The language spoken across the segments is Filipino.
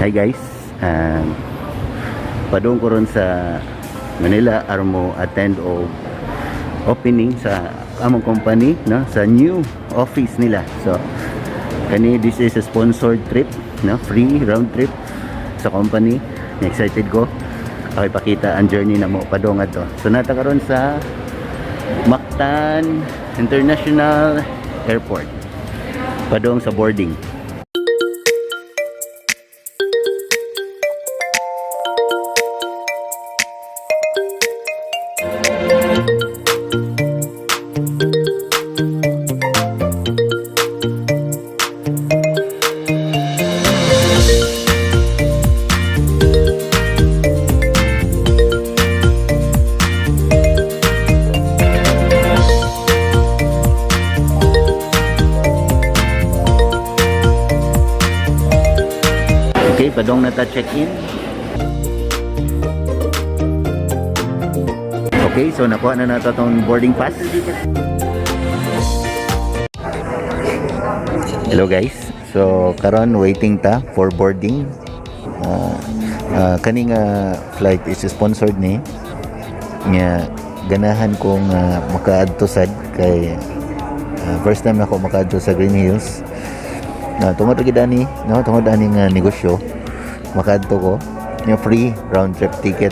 Hi guys, padung ko ron sa Manila aron mo attend o opening sa among company, no, sa new office nila. So kani, this is a sponsored trip, no, free round trip sa company. Excited ko ako ipakita ang journey na mo padung ato. So nata karon sa Mactan International Airport, padung sa boarding. Okay, padong nata check-in. Okay, so nakuha na nato tong boarding pass. Hello guys. So karon waiting ta for boarding. Kaning flight is sponsored ni. Nya ganahan kong makaadto sad kay first time ako makaadto sa Green Hills. Tungod gid ani, no, tungod ani nga negosyo makaadto ko nya free round trip ticket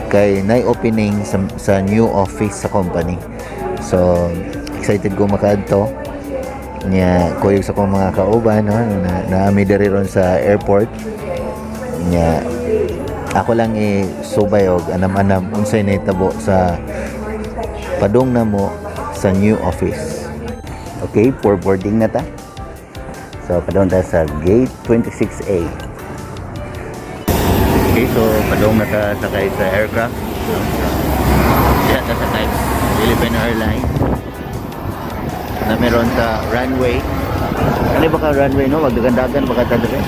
kay nay opening sa new office sa company. So excited ko makaadto nya kuyog sa kong mga kauban, no, na ami diri ron sa airport nya ako lang subay og anam-anam unsay nahitabo sa padung namo sa new office. Okay, for boarding na ta. So, padung tayo sa gate 26A. Okay, so padung na ta sakay sa aircraft. Diyan ta sakay Philippine Airlines na meron sa runway. Ano ba ka runway, no? Wag dagan-dagan baka ta diri.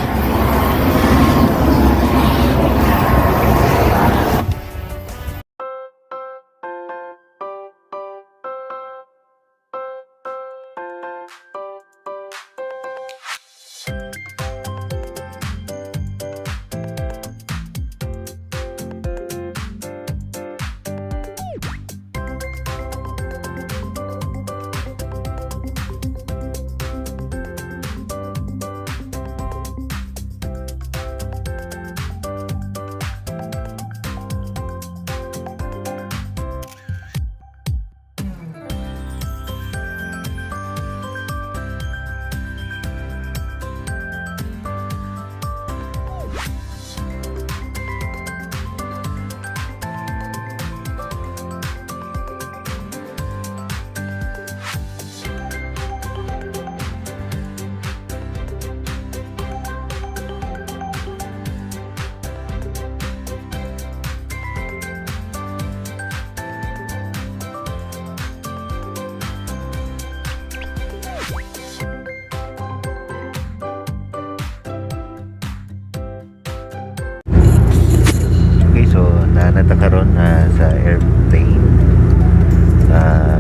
Natakaron sa airplane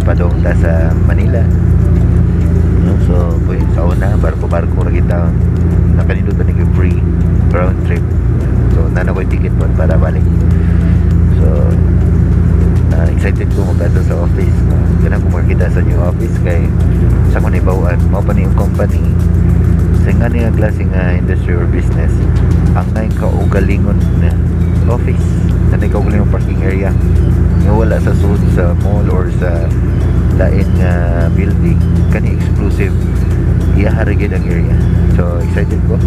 padung ta sa Manila, no? So sa una barko ra kita nakanindot ni free round trip. So nana ko ticket po para balik. So excited ko magkadto sa office. Ganang ko makita sa new office kay sa ko nibawaan mao pa ni yung company sa nga nga klase nga industry or business ang nay kaugalingon na office na ikaw yung parking area nga wala sa sud sa mall or sa lain nga building, kani exclusive iyaharigid ang area. So excited ko.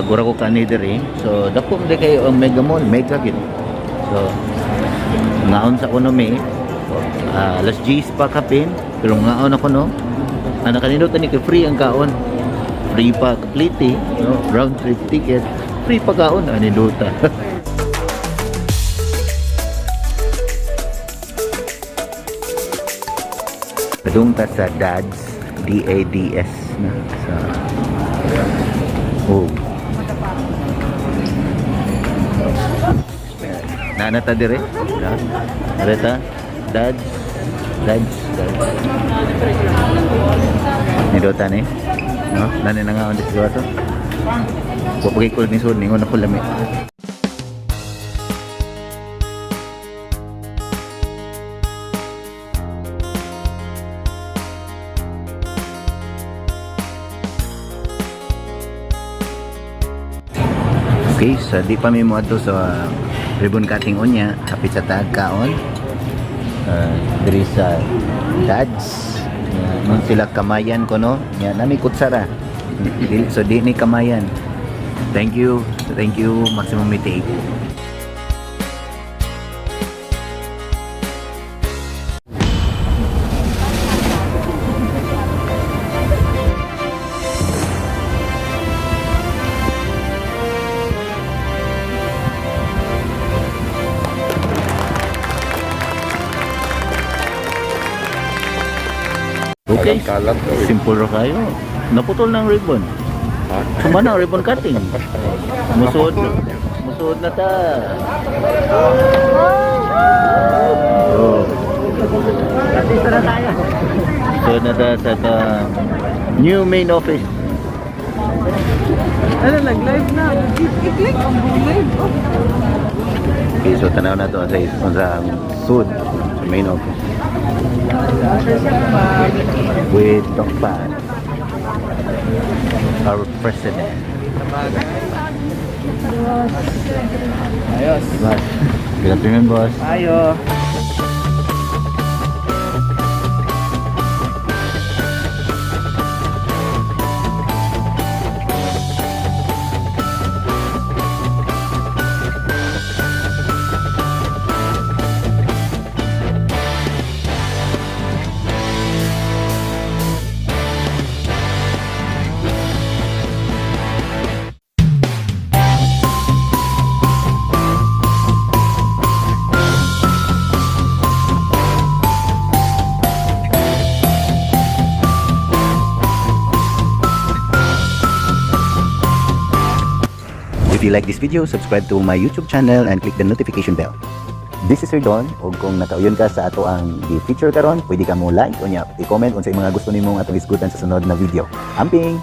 bago ra ko kani diri. So dako man kayo ang Mega Mall, mega gid. So ngaon sa kuno mi, alas 10 pa kapin, pero ngaon ako no. Ana kanino tani kay free ang kaon. Free pa complete, no? Round trip ticket, free pa kaon ani duta. Padung ta sa DADS, DADS na sa nanata dire na areta DADS ni dota ni no nani na nga on dito to ko pagi ko ni sud ningon ako lami. Okay, so di pa may mo ato sa ribbon cutting on niya, hapit sa tag kaon. Diri sa DADS. Nung sila kamayan ko no, nya nami kutsara. So di ni kamayan. Thank you, maximum take. Okay, simple ra kayo. Naputol ng ribbon. Sumana ribbon cutting. Musud na ta. Oh. Artista na tayo. Musud na ta sa new main office. Ano, nag-live na. I-click ang live. Okay, so tanaw na to sa sud sa main office. With Tokpan, our president. Ayos. Boss. Good afternoon, boss. Ayo. If you like this video, subscribe to my YouTube channel and click the notification bell. This is Sir Don, ug kung nakauyon ka sa ato ang i-feature karon, pwede ka mo like o nya i-comment kung sa mga gusto nimong atong isgutan sa sunod na video. Amping!